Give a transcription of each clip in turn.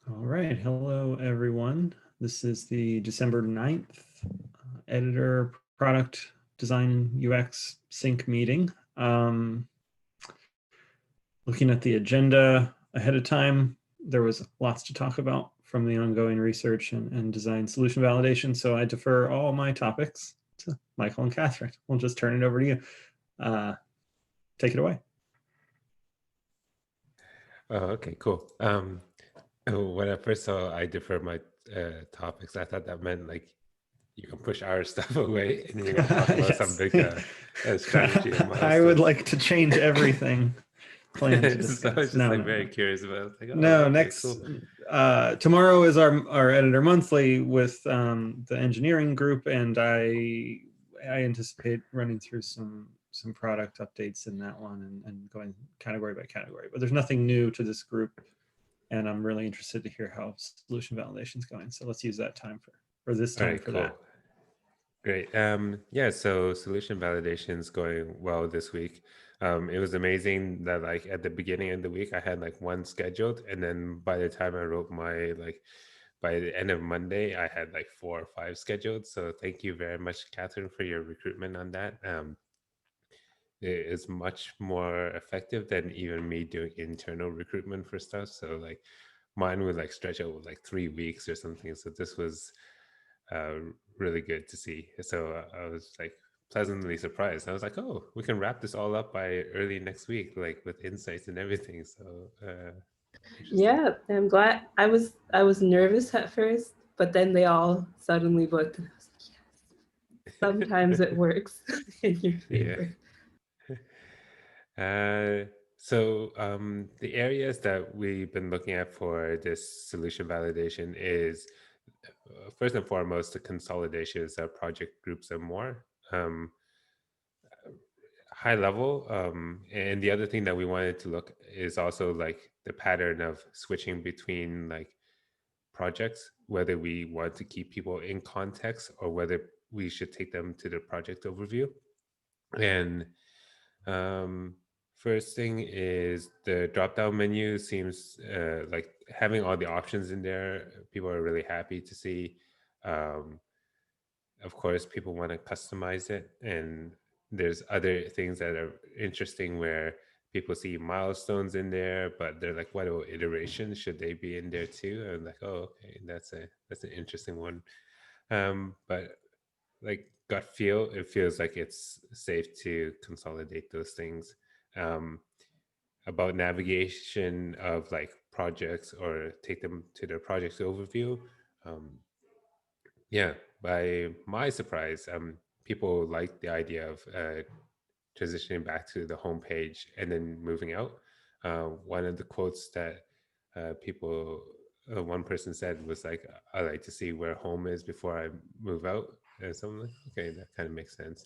All right. Hello, everyone. This is the December 9th editor product design UX sync meeting. Looking at the agenda ahead of time, there was lots to talk about from the ongoing research and design solution validation. So I defer all my topics to Michael and Catherine. We'll just turn it over to you. Take it away. Oh, okay, cool. When I first saw I defer my topics, I thought that meant like you can push our stuff away and you're going to talk about some Yes. big strategy and I would milestones. like to change everything planned to So I discuss. was just No, like no, very no. curious about it. I was like, oh, No, okay, next cool. tomorrow is our editor monthly with the engineering group, and I anticipate running through some product updates in that one and going category by category. But there's nothing new to this group, and I'm really interested to hear how solution validation is going. So let's use that time for this All time right, for cool. that. Great. Yeah, so solution validation is going well this week. It was amazing that like at the beginning of the week I had like one scheduled, and then by the time I wrote my by the end of Monday I had like 4 or 5 scheduled. So thank you very much, Catherine, for your recruitment on that. It is much more effective than even me doing internal recruitment for stuff. So like mine would like stretch out like 3 weeks or something. So this was uh, really good to see. So I was like pleasantly surprised. I was like, oh, we can wrap this all up by early next week, like with insights and everything. So interesting. Yeah, I'm glad. I was nervous at first, but then they all suddenly booked. And I was like, yes, sometimes it works in your Yeah. favor. The areas that we've been looking at for this solution validation is first and foremost the consolidations of project groups and more. High level, and the other thing that we wanted to look is also like the pattern of switching between like projects, whether we want to keep people in context or whether we should take them to the project overview. And um, first thing is the drop down menu seems like having all the options in there, people are really happy to see. um, of course people want to customize it, and there's other things that are interesting where people see milestones in there, but they're like, what about iterations, should they be in there too? And like, oh, okay, that's an interesting one. But like gut feel, it feels like it's safe to consolidate those things. um, about navigation of like projects or take them to the project's overview. um, yeah, by my surprise, people like the idea of transitioning back to the homepage and then moving out. One of the quotes that one person said was like, "I like to see where home is before I move out." And so I'm like, okay, that kind of makes sense.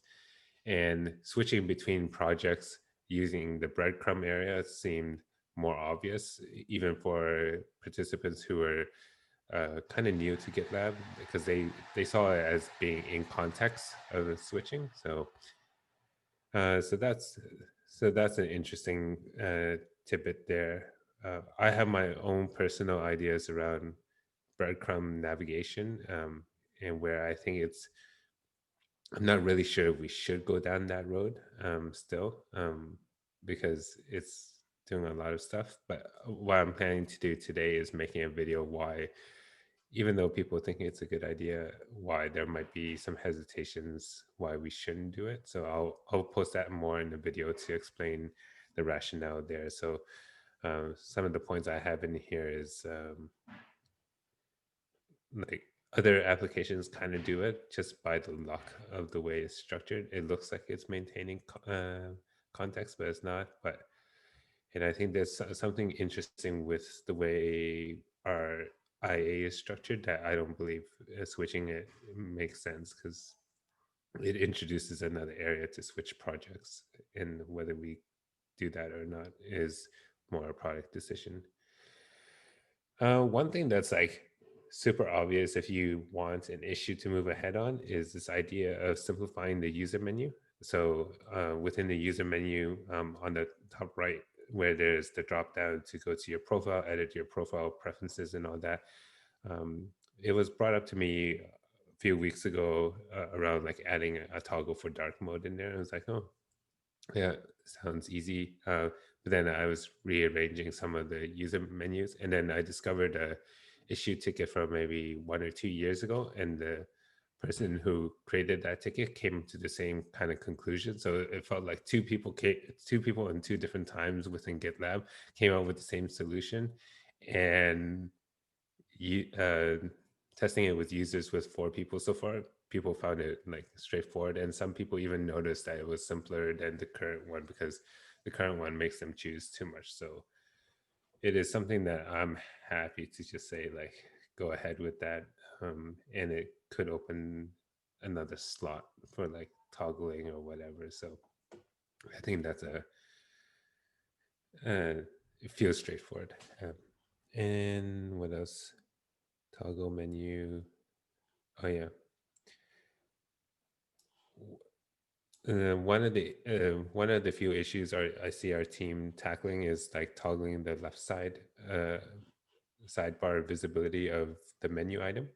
And switching between projects using the breadcrumb area seemed more obvious, even for participants who are kind of new to GitLab, because they saw it as being in context of the switching. Uh, so that's so that's an interesting tidbit there. I have my own personal ideas around breadcrumb navigation, and where I think I'm not really sure if we should go down that road still, because it's doing a lot of stuff. But what I'm planning to do today is making a video why, even though people think it's a good idea, why there might be some hesitations why we shouldn't do it. So I'll post that more in the video to explain the rationale there. So some of the points I have in here is like other applications kind of do it just by the luck of the way it's structured. It looks like it's maintaining context, but it's not. And I think there's something interesting with the way our IA is structured that I don't believe switching it makes sense, because it introduces another area to switch projects, and whether we do that or not is more a product decision. One thing that's like super obvious if you want an issue to move ahead on is this idea of simplifying the user menu. So within the user menu, on the top right where there's the drop down to go to your profile, edit your profile preferences and all that. It was brought up to me a few weeks ago around like adding a toggle for dark mode in there. I was like, oh, yeah, sounds easy. But then I was rearranging some of the user menus, and then I discovered a issue ticket from maybe 1 or 2 years ago, and the person who created that ticket came to the same kind of conclusion. So it felt like two people in two different times within GitLab came up with the same solution, and testing it with users with 4 people so far, people found it like straightforward, and some people even noticed that it was simpler than the current one because the current one makes them choose too much. So it is something that I'm happy to just say like go ahead with that, and it could open another slot for like toggling or whatever. So I think that's it feels straightforward. And what else? Toggle menu. Oh yeah. One of the few issues I see our team tackling is like toggling the left side sidebar visibility of the menu item.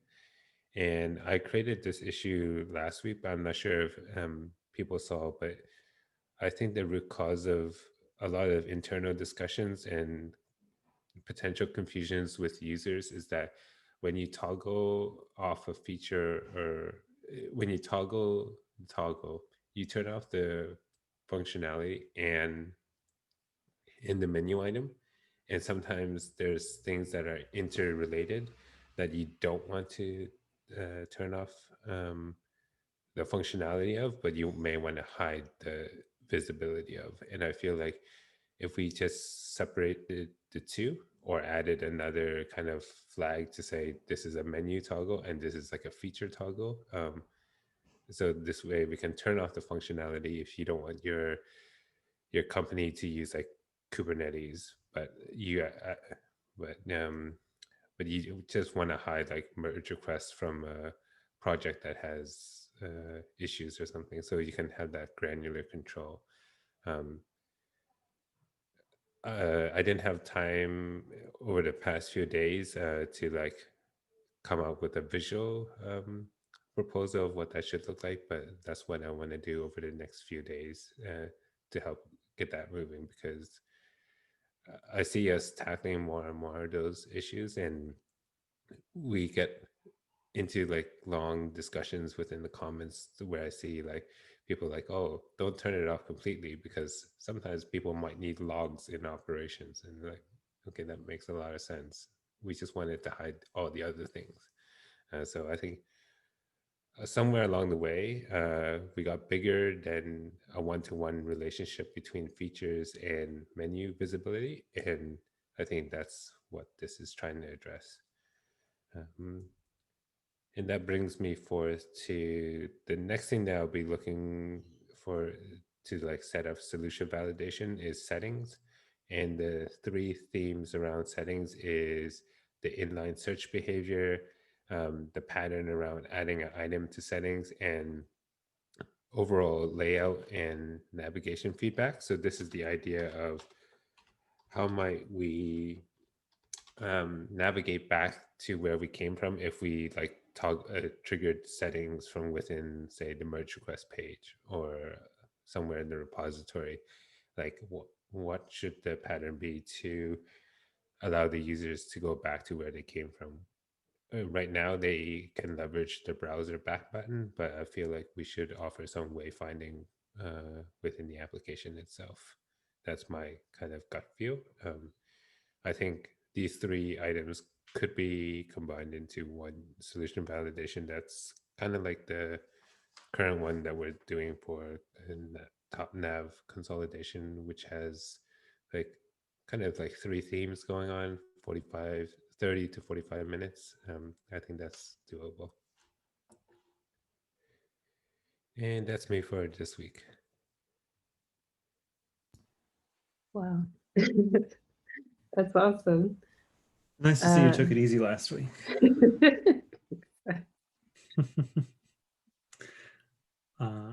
And I created this issue last week, but I'm not sure if people saw. But I think the root cause of a lot of internal discussions and potential confusions with users is that when you toggle off a feature, or when you toggle, you turn off the functionality and in the menu item, and sometimes there's things that are interrelated that you don't want to turn off the functionality of, but you may want to hide the visibility of. And I feel like if we just separated the two, or added another kind of flag to say this is a menu toggle and this is like a feature toggle, so this way we can turn off the functionality if you don't want your company to use like Kubernetes, but but you just want to hide like merge requests from a project that has issues or something, so you can have that granular control. I didn't have time over the past few days to like come up with a visual proposal of what that should look like, but that's what I want to do over the next few days to help get that moving, because I see us tackling more and more of those issues, and we get into like long discussions within the comments where I see like people like, oh, don't turn it off completely, because sometimes people might need logs in operations, and like, okay, that makes a lot of sense. We just wanted to hide all the other things. So I think somewhere along the way, we got bigger than a one-to-one relationship between features and menu visibility. And I think that's what this is trying to address. And that brings me forth to the next thing that I'll be looking for to like set up solution validation is settings. And the 3 themes around settings is the inline search behavior, the pattern around adding an item to settings, and overall layout and navigation feedback. So this is the idea of how might we navigate back to where we came from if we like triggered settings from within, say, the merge request page or somewhere in the repository. Like what should the pattern be to allow the users to go back to where they came from? Right now, they can leverage the browser back button, but I feel like we should offer some wayfinding within the application itself. That's my kind of gut feel. I think these 3 items could be combined into one solution validation. That's kind of like the current one that we're doing for top nav consolidation, which has like kind of like 3 themes going on, 30 to 45 minutes. I think that's doable. And that's me for this week. Wow. That's awesome. Nice to see you took it easy last week.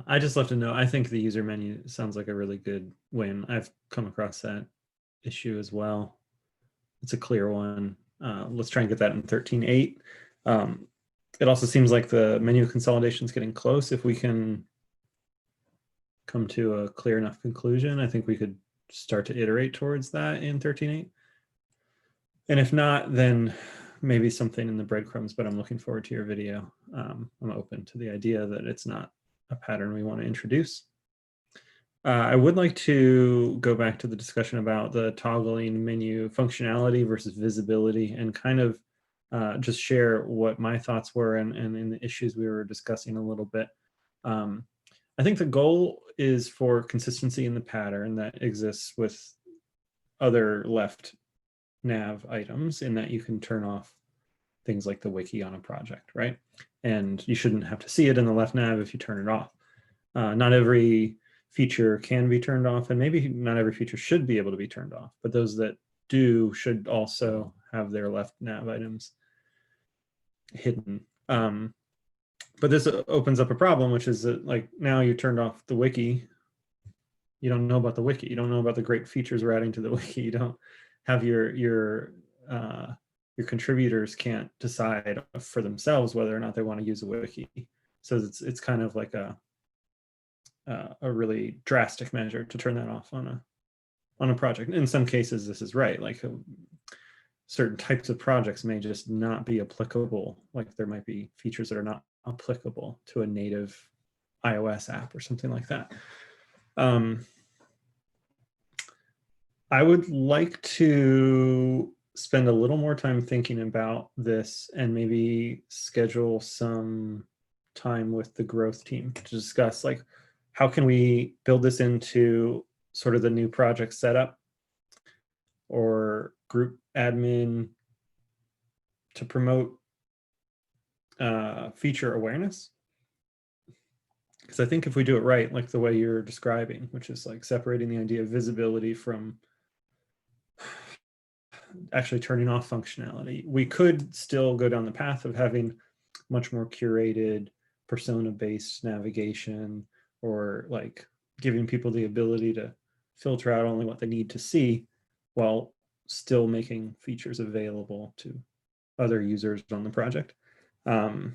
I just love to know. I think the user menu sounds like a really good win. I've come across that issue as well. It's a clear one. Let's try and get that in 13.8. It also seems like the menu consolidation is getting close. If we can come to a clear enough conclusion, I think we could start to iterate towards that in 13.8. And if not, then maybe something in the breadcrumbs, but I'm looking forward to your video. I'm open to the idea that it's not a pattern we want to introduce. I would like to go back to the discussion about the toggling menu functionality versus visibility, and kind of just share what my thoughts were and in the issues we were discussing a little bit. I think the goal is for consistency in the pattern that exists with other left nav items, in that you can turn off things like the wiki on a project, right? And you shouldn't have to see it in the left nav if you turn it off. Not every feature can be turned off, and maybe not every feature should be able to be turned off, but those that do should also have their left nav items hidden. But this opens up a problem, which is that, like, now you turned off the wiki, you don't know about the wiki, you don't know about the great features we're adding to the wiki, you don't have your contributors can't decide for themselves whether or not they want to use a wiki. So it's kind of like a really drastic measure to turn that off on a project. In some cases, this is right. Like certain types of projects may just not be applicable. Like there might be features that are not applicable to a native iOS app or something like that. I would like to spend a little more time thinking about this and maybe schedule some time with the growth team to discuss, like, how can we build this into sort of the new project setup or group admin to promote feature awareness? Because I think if we do it right, like the way you're describing, which is like separating the idea of visibility from actually turning off functionality, we could still go down the path of having much more curated persona-based navigation, or like giving people the ability to filter out only what they need to see while still making features available to other users on the project. But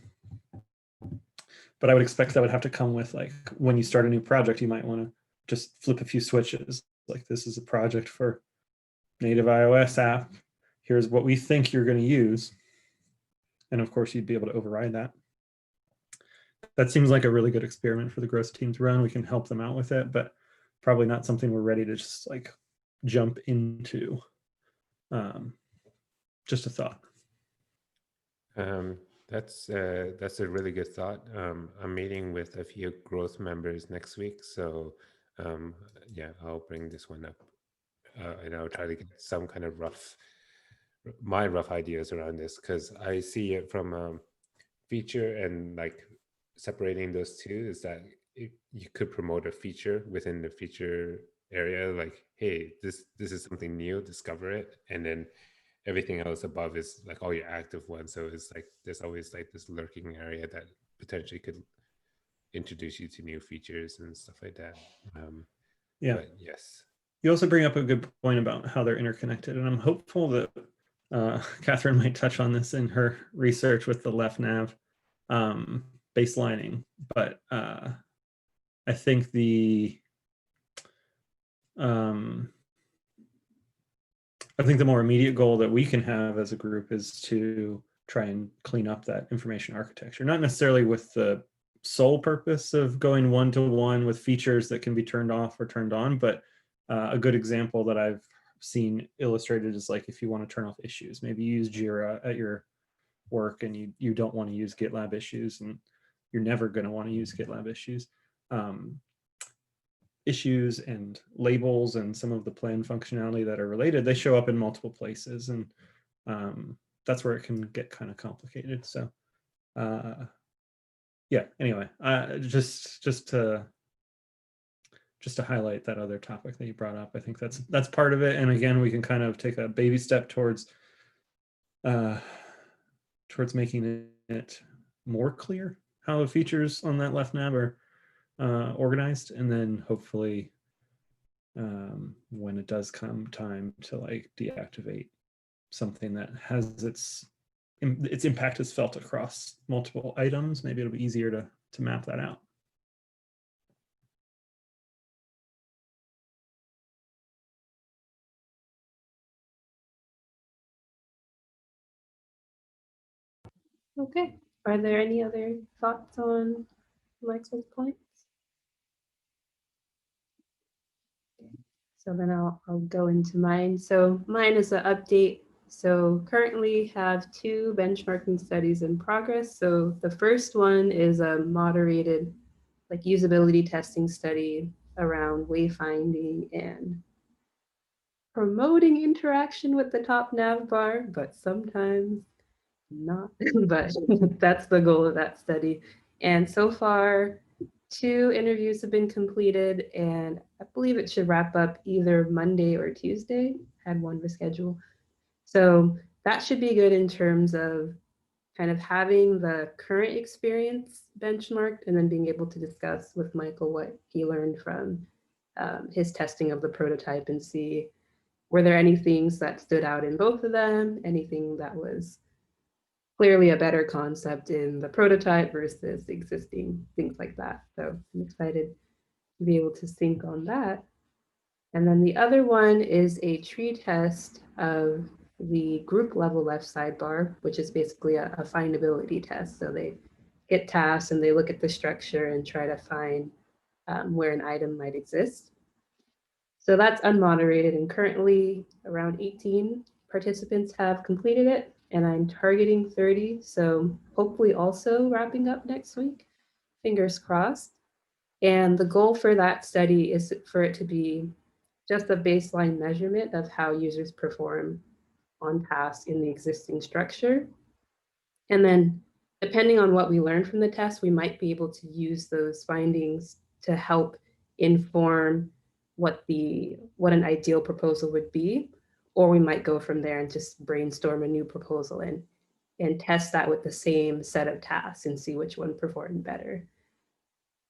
I would expect that would have to come with, like, when you start a new project, you might want to just flip a few switches. Like, this is a project for native iOS app. Here's what we think you're going to use. And of course, you'd be able to override that. That seems like a really good experiment for the growth team to run. We can help them out with it, but probably not something we're ready to just like jump into. Just a thought. That's a really good thought. I'm meeting with a few growth members next week, so yeah, I'll bring this one up, and I'll try to get some kind of rough ideas around this, because I see it from feature, and like separating those two is that you could promote a feature within the feature area, like, hey, this is something new, discover it, and then everything else above is like all your active ones. So it's like there's always like this lurking area that potentially could introduce you to new features and stuff like that. Yeah. But yes. You also bring up a good point about how they're interconnected, and I'm hopeful that Catherine might touch on this in her research with the left nav baselining. But I think the more immediate goal that we can have as a group is to try and clean up that information architecture, not necessarily with the sole purpose of going one-to-one with features that can be turned off or turned on, but a good example that I've seen illustrated is, like, if you want to turn off issues, maybe you use Jira at your work and you don't want to use GitLab issues, and you're never going to want to use GitLab issues. Issues and labels and some of the plan functionality that are related, they show up in multiple places, and that's where it can get kind of complicated. So yeah, anyway, just to highlight that other topic that you brought up, I think that's part of it. And again, we can kind of take a baby step towards making it more clear how the features on that left nav are organized, and then hopefully when it does come time to like deactivate something that has its impact is felt across multiple items, maybe it'll be easier to map that out. Okay. Are there any other thoughts on Maxwell's points? So then I'll go into mine. So mine is an update. So currently have 2 benchmarking studies in progress. So the first one is a moderated like usability testing study around wayfinding and promoting interaction with the top nav bar, but sometimes not, but that's the goal of that study. And so far, 2 interviews have been completed, and I believe it should wrap up either Monday or Tuesday. Had one reschedule. So that should be good in terms of kind of having the current experience benchmarked and then being able to discuss with Michael what he learned from his testing of the prototype and see were there any things that stood out in both of them, anything that was clearly a better concept in the prototype versus existing, things like that. So I'm excited to be able to sync on that. And then the other one is a tree test of the group level left sidebar, which is basically a findability test. So they get tasks and they look at the structure and try to find where an item might exist. So that's unmoderated, and currently around 18 participants have completed it, and I'm targeting 30. So hopefully also wrapping up next week, fingers crossed. And the goal for that study is for it to be just a baseline measurement of how users perform on tasks in the existing structure. And then depending on what we learn from the test, we might be able to use those findings to help inform what an ideal proposal would be, or we might go from there and just brainstorm a new proposal and test that with the same set of tasks and see which one performed better.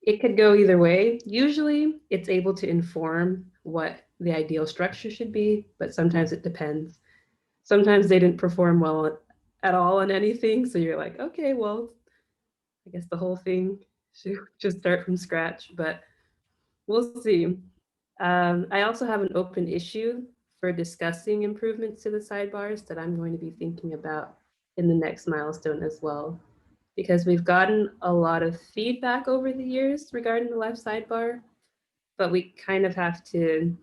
It could go either way. Usually it's able to inform what the ideal structure should be, but sometimes it depends. Sometimes they didn't perform well at all on anything. So you're like, okay, well, I guess the whole thing should start from scratch, but we'll see. I also have an open issue for discussing improvements to the sidebars that I'm going to be thinking about in the next milestone as well, because we've gotten a lot of feedback over the years regarding the left sidebar, but we kind of have to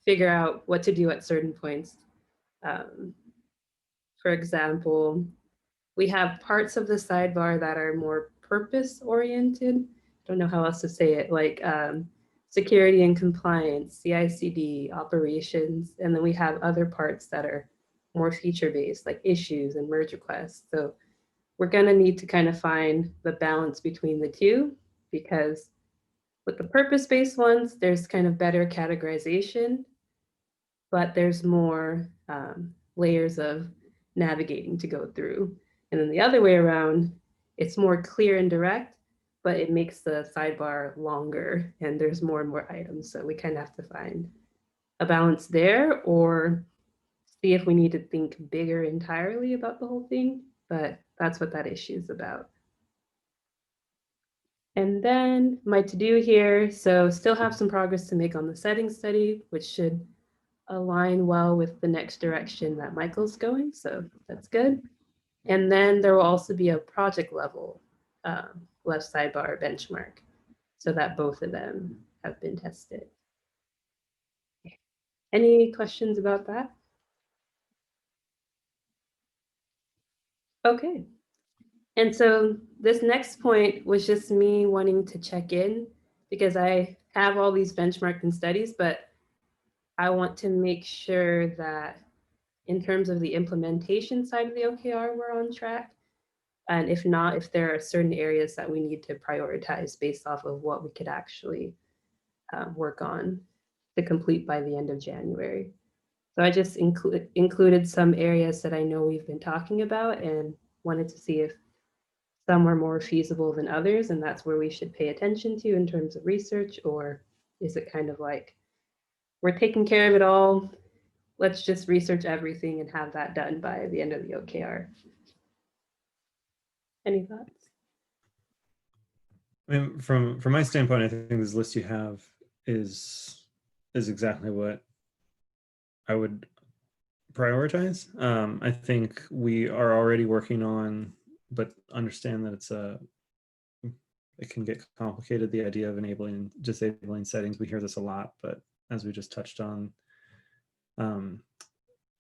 figure out what to do at certain points. For example, we have parts of the sidebar that are more purpose oriented. Don't know how else to say it, like security and compliance, CI/CD, operations, and then we have other parts that are more feature based, like issues and merge requests. So we're going to need to kind of find the balance between the two, because with the purpose based ones, there's kind of better categorization, but there's more layers of navigating to go through. And then the other way around, it's more clear and direct, but it makes the sidebar longer and there's more and more items. So we kind of have to find a balance there, or see if we need to think bigger entirely about the whole thing. But that's what that issue is about. And then my to-do here, so still have some progress to make on the settings study, which should align well with the next direction that Michael's going. So that's good. And then there will also be a project level left sidebar benchmark so that both of them have been tested. Any questions about that? Okay. And so this next point was just me wanting to check in, because I have all these benchmarked and studies, but I want to make sure that in terms of the implementation side of the OKR, we're on track. And if not, if there are certain areas that we need to prioritize based off of what we could actually work on to complete by the end of January. So I just included some areas that I know we've been talking about and wanted to see if some were more feasible than others, and that's where we should pay attention to in terms of research, or is it kind of like we're taking care of it all. Let's just research everything and have that done by the end of the OKR. Any thoughts? I mean, from my standpoint, I think this list you have is exactly what I would prioritize. I think we are already working on, but understand that it can get complicated, the idea of enabling and disabling settings. We hear this a lot, but as we just touched on,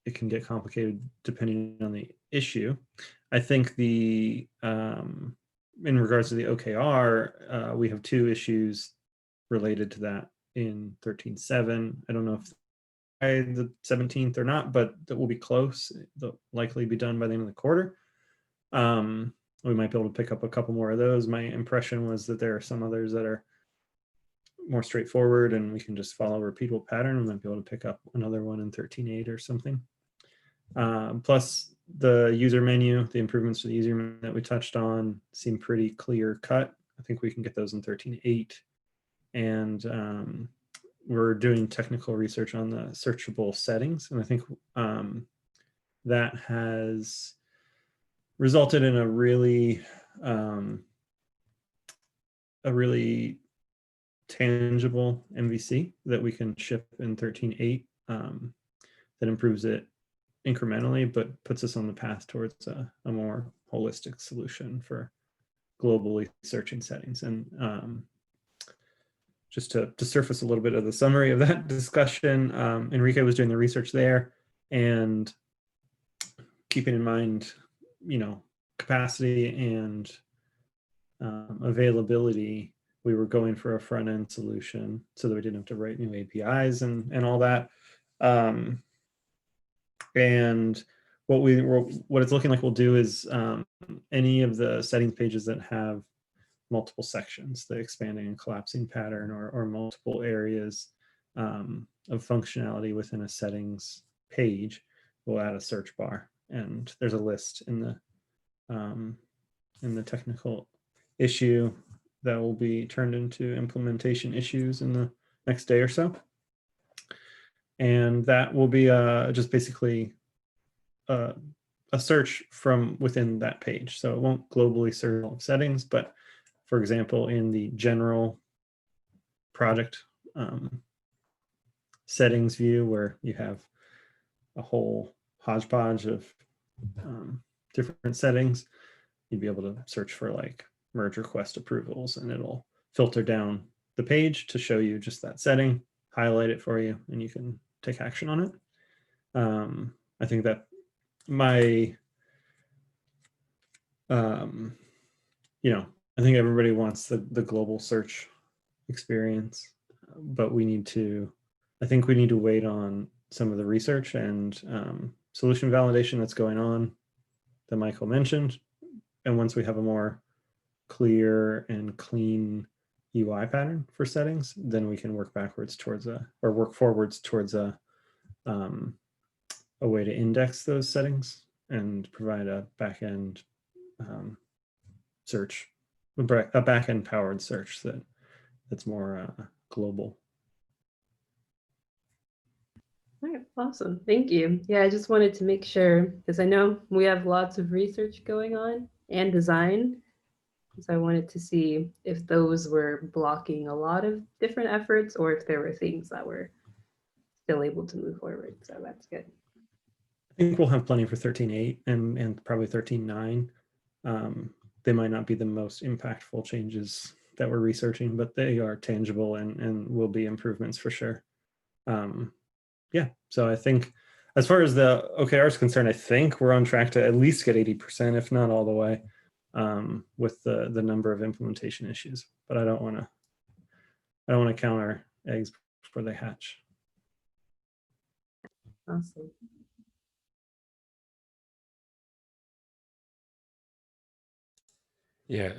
it can get complicated depending on the issue. I think in regards to the OKR, we have two issues related to that in 13.7. I don't know if by the 17th or not, but that will be close. They'll likely be done by the end of the quarter. We might be able to pick up a couple more of those. My impression was that there are some others that are more straightforward and we can just follow a repeatable pattern. We might be able to pick up another one in 13.8 or something. Plus the user menu, the improvements to the user menu that we touched on seem pretty clear cut. I think we can get those in 13.8. And we're doing technical research on the searchable settings. And I think that has resulted in a really tangible MVC that we can ship in 13.8 that improves it incrementally, but puts us on the path towards a more holistic solution for globally searching settings. And just to surface a little bit of the summary of that discussion, Enrique was doing the research there, and keeping in mind, capacity and availability, we were going for a front end solution so that we didn't have to write new APIs and all that. And what it's looking like we'll do is any of the settings pages that have multiple sections, the expanding and collapsing pattern, or multiple areas of functionality within a settings page, we'll add a search bar. And there's a list in the technical issue that will be turned into implementation issues in the next day or so. And that will be just basically a search from within that page. So it won't globally search all settings, but for example, in the general project settings view, where you have a whole hodgepodge of different settings, you'd be able to search for like merge request approvals, and it'll filter down the page to show you just that setting, highlight it for you, and you can take action on it. I think that I think everybody wants the global search experience, but I think we need to wait on some of the research and solution validation that's going on that Michael mentioned. And once we have a more clear and clean UI pattern for settings, then we can work backwards towards work forwards towards a way to index those settings and provide a backend search, a backend powered search that's more global. All right, awesome. Thank you. Yeah, I just wanted to make sure, because I know we have lots of research going on and design. So I wanted to see if those were blocking a lot of different efforts or if there were things that were still able to move forward. So that's good. I think we'll have plenty for 13.8 and probably 13.9. They might not be the most impactful changes that we're researching, but they are tangible and will be improvements for sure. Yeah, so I think as far as the OKR is concerned, I think we're on track to at least get 80%, if not all the way, with the number of implementation issues. But I don't want to count our eggs before they hatch. Awesome. Yeah,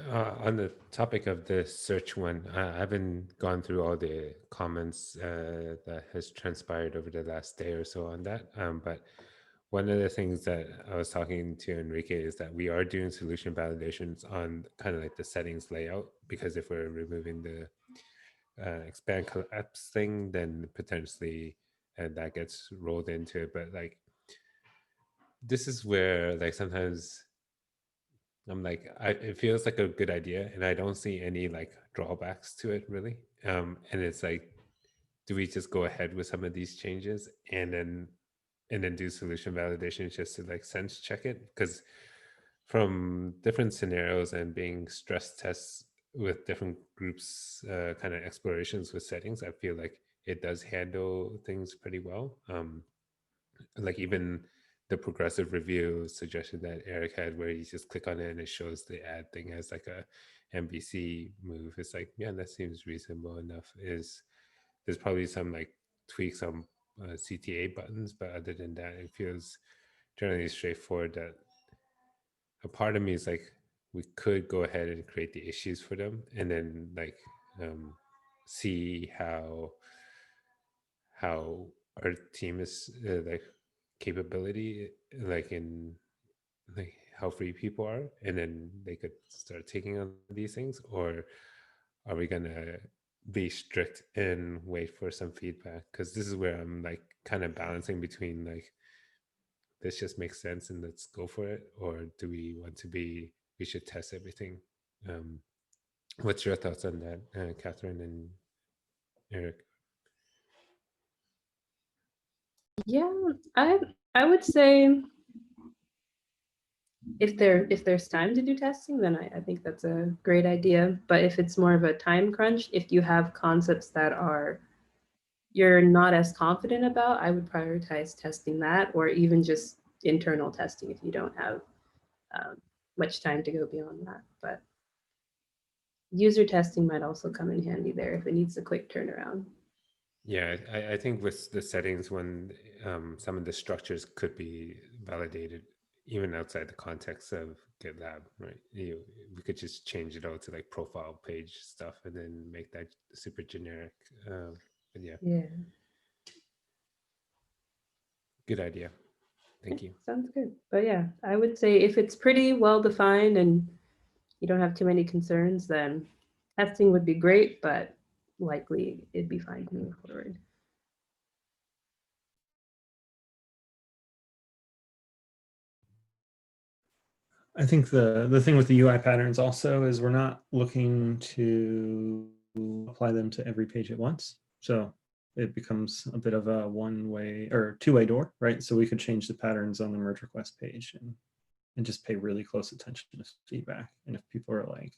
on the topic of the search one, I haven't gone through all the comments that has transpired over the last day or so on that. But one of the things that I was talking to Enrique is that we are doing solution validations on kind of like the settings layout, because if we're removing the expand collapse thing, then potentially that gets rolled into it. But like, this is where like sometimes I'm like, it feels like a good idea, and I don't see any like drawbacks to it really. And it's like, do we just go ahead with some of these changes and then do solution validation just to like sense check it? Because from different scenarios and being stress tests with different groups, kind of explorations with settings, I feel like it does handle things pretty well. Like even the progressive review suggestion that Eric had, where you just click on it and it shows the add thing as like a MVC move. It's like, yeah, that seems reasonable enough. There's probably some like tweaks on CTA buttons, but other than that, it feels generally straightforward. That a part of me is like, we could go ahead and create the issues for them, and then like see how our team is like capability, like in like how free people are, and then they could start taking on these things. Or are we gonna be strict and wait for some feedback? Because this is where I'm like kind of balancing between like, this just makes sense and let's go for it, or do we want to be, we should test everything. um what's your thoughts on that, Catherine and Eric? Yeah, I would say if there's time to do testing, then I think that's a great idea. But if it's more of a time crunch, if you have concepts that are you're not as confident about, I would prioritize testing that, or even just internal testing if you don't have much time to go beyond that. But user testing might also come in handy there if it needs a quick turnaround. Yeah, I think with the settings, when some of the structures could be validated even outside the context of GitLab, right? We could just change it all to like profile page stuff and then make that super generic. But yeah, Yeah. good idea. Thank you. Sounds good. But yeah, I would say if it's pretty well defined and you don't have too many concerns, then testing would be great, but likely it'd be fine to move forward. I think the thing with the UI patterns also is we're not looking to apply them to every page at once. So it becomes a bit of a one-way or two-way door, right? So we could change the patterns on the merge request page and just pay really close attention to feedback. And if people are like,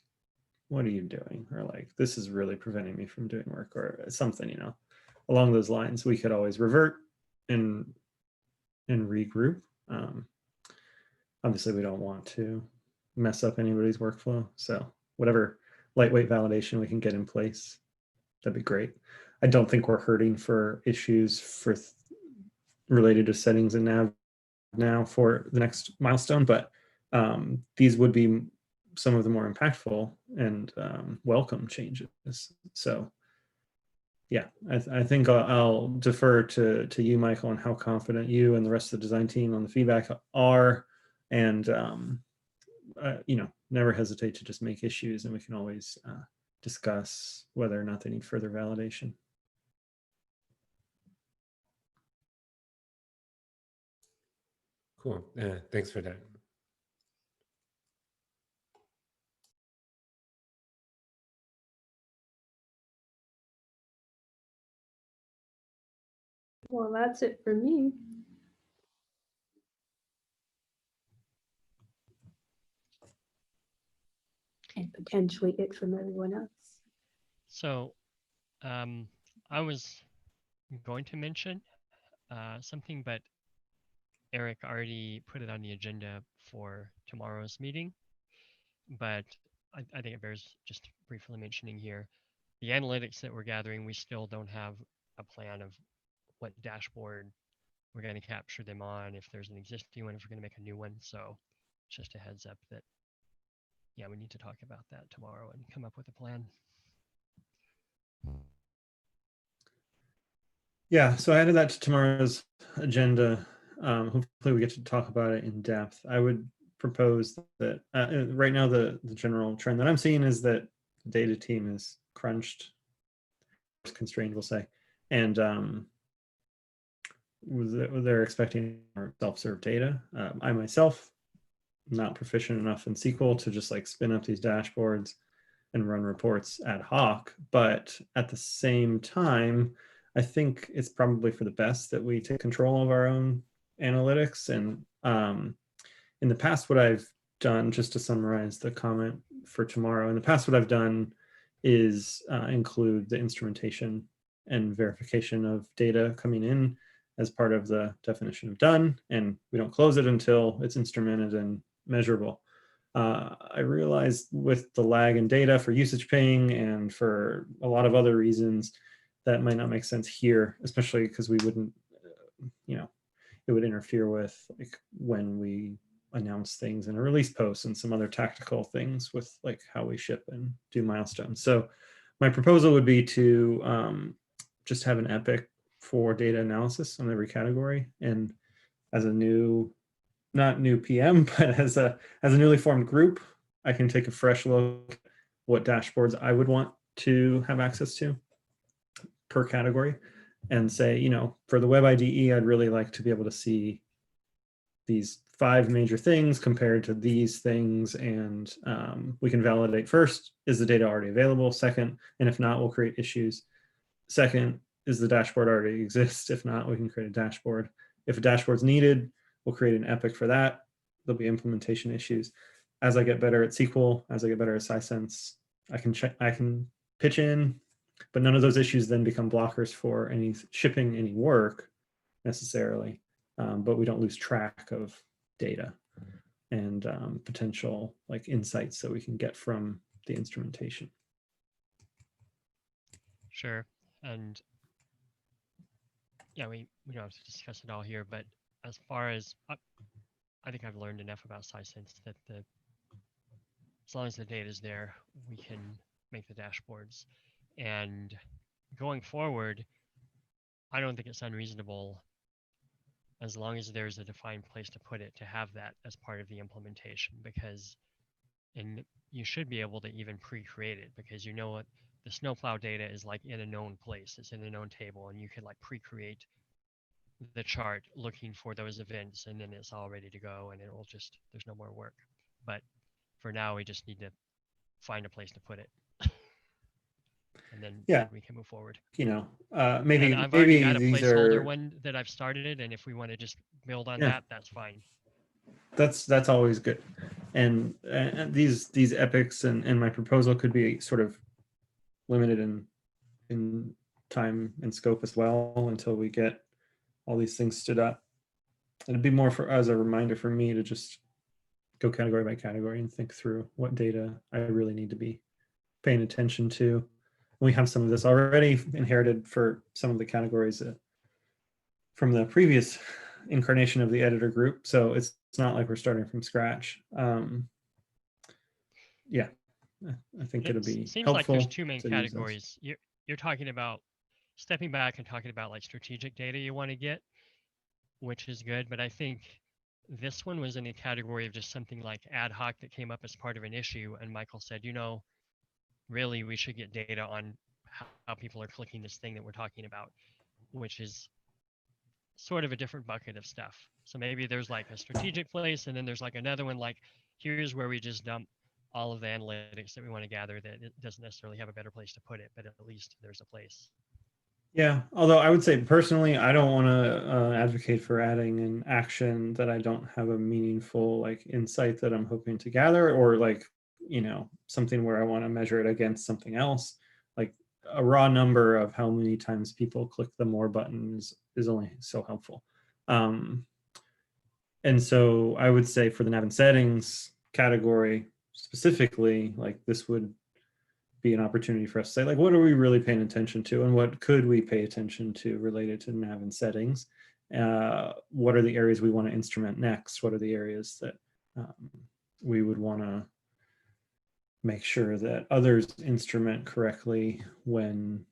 what are you doing? Or like, this is really preventing me from doing work or something, along those lines, we could always revert and regroup. Obviously, we don't want to mess up anybody's workflow. So whatever lightweight validation we can get in place, that'd be great. I don't think we're hurting for issues related to settings and nav now for the next milestone, but these would be some of the more impactful and welcome changes. So yeah, I think I'll defer to you, Michael, on how confident you and the rest of the design team on the feedback are, and never hesitate to just make issues, and we can always discuss whether or not they need further validation. Cool. Thanks for that. Well, that's it for me. And potentially it from everyone else. So I was going to mention something, but Eric already put it on the agenda for tomorrow's meeting. But I think it bears just briefly mentioning here. The analytics that we're gathering, we still don't have a plan of what dashboard we're going to capture them on, if there's an existing one, if we're going to make a new one. So just a heads up that, yeah, we need to talk about that tomorrow and come up with a plan. Yeah, so I added that to tomorrow's agenda. Hopefully we get to talk about it in depth. I would propose that right now the general trend that I'm seeing is that the data team is crunched constrained, we'll say, and they're expecting more self-serve data. I myself not proficient enough in SQL to just like spin up these dashboards and run reports ad hoc. But at the same time, I think it's probably for the best that we take control of our own analytics. And in the past, what I've done, just to summarize the comment for tomorrow, in the past, what I've done is include the instrumentation and verification of data coming in as part of the definition of done. And we don't close it until it's instrumented and measurable. I realized with the lag in data for usage ping and for a lot of other reasons that might not make sense here, especially because we wouldn't, it would interfere with like when we announce things in a release post and some other tactical things with like how we ship and do milestones. So my proposal would be to just have an epic for data analysis on every category. And as a not new PM, but as a newly formed group, I can take a fresh look at what dashboards I would want to have access to per category and say, for the web IDE, I'd really like to be able to see these 5 major things compared to these things. And we can validate first, is the data already available? Second, and if not, we'll create issues. Second, is the dashboard already exist? If not, we can create a dashboard. If a dashboard's needed, we'll create an epic for that. There'll be implementation issues. As I get better at SQL, as I get better at SciSense, I can pitch in, but none of those issues then become blockers for any shipping any work necessarily. But we don't lose track of data and potential like insights that we can get from the instrumentation. Sure. And yeah, we don't have to discuss it all here, but as far as I think I've learned enough about SciSense that as long as the data is there, we can make the dashboards. And going forward, I don't think it's unreasonable, as long as there's a defined place to put it, to have that as part of the implementation, because you should be able to even pre-create it, because you know what the snowplow data is like in a known place, it's in a known table, and you can like pre-create the chart looking for those events, and then it's all ready to go, and it will just, there's no more work. But for now, we just need to find a place to put it. And then we can move forward. Maybe I've already got a these placeholder are one that I've started, and if we want to just build on that, that's fine. That's always good. And these epics and my proposal could be sort of limited in time and scope as well until we get all these things stood up. It'd be more as a reminder for me to just go category by category and think through what data I really need to be paying attention to. We have some of this already inherited for some of the categories from the previous incarnation of the editor group. So it's not like we're starting from scratch. Yeah, I think it'll be seems helpful. Like there's 2 main categories. You're talking about stepping back and talking about like strategic data you want to get, which is good. But I think this one was in a category of just something like ad hoc that came up as part of an issue. And Michael said, really, we should get data on how people are clicking this thing that we're talking about, which is sort of a different bucket of stuff. So maybe there's like a strategic place, and then there's like another one, like here's where we just dump all of the analytics that we want to gather that it doesn't necessarily have a better place to put it, but at least there's a place. Yeah, although I would say personally, I don't want to advocate for adding an action that I don't have a meaningful like insight that I'm hoping to gather, or like, something where I want to measure it against something else. Like a raw number of how many times people click the more button is only so helpful. And so I would say for the nav and settings category specifically, like this would be an opportunity for us to say, like, what are we really paying attention to, and what could we pay attention to related to nav and settings? What are the areas we want to instrument next? What are the areas that we would want to make sure that others instrument correctly when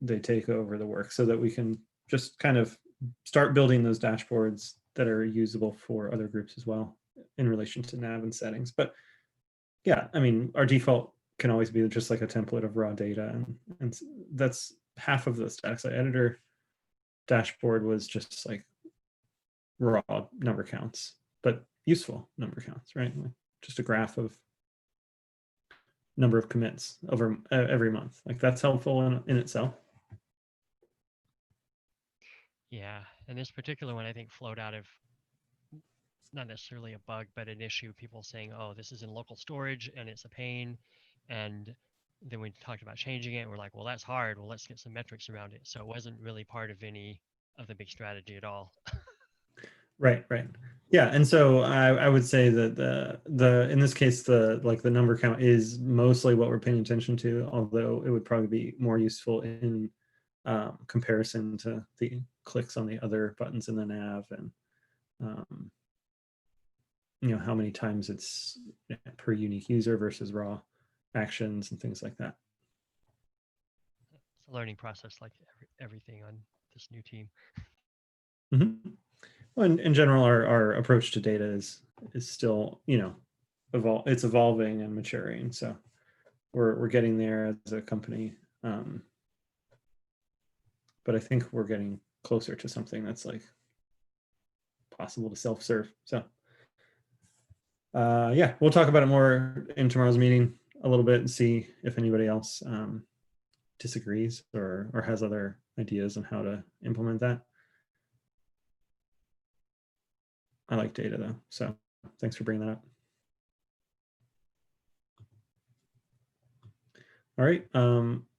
they take over the work, so that we can just kind of start building those dashboards that are usable for other groups as well in relation to nav and settings. But yeah, I mean, our default can always be just like a template of raw data, and that's half of the static site editor dashboard was just like raw number counts, but useful number counts, right? Like just a graph of number of commits over every month. Like that's helpful in itself. Yeah, and this particular one I think flowed out of not necessarily a bug, but an issue. People saying, "Oh, this is in local storage and it's a pain," and then we talked about changing it. We're like, "Well, that's hard. Well, let's get some metrics around it." So it wasn't really part of any of the big strategy at all. Right, right. Yeah, and so I would say that the in this case the number count is mostly what we're paying attention to, although it would probably be more useful in comparison to the clicks on the other buttons in the nav and how many times it's per unique user versus raw actions and things like that. It's a learning process, like everything on this new team. Mm-hmm. Well, in general, our approach to data is still it's evolving and maturing. So we're getting there as a company, but I think we're getting closer to something that's like possible to self-serve. So yeah, we'll talk about it more in tomorrow's meeting a little bit and see if anybody else disagrees or has other ideas on how to implement that. I like data though, so thanks for bringing that up. All right,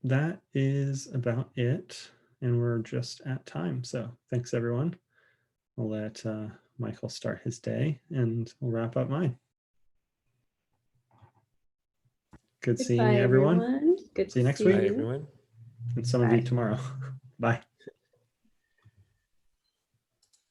that is about it, and we're just at time. So thanks everyone. I'll let Michael start his day, and we'll wrap up mine. Good seeing you, everyone. Good See you next see week. Bye, everyone. And some of you tomorrow. Bye.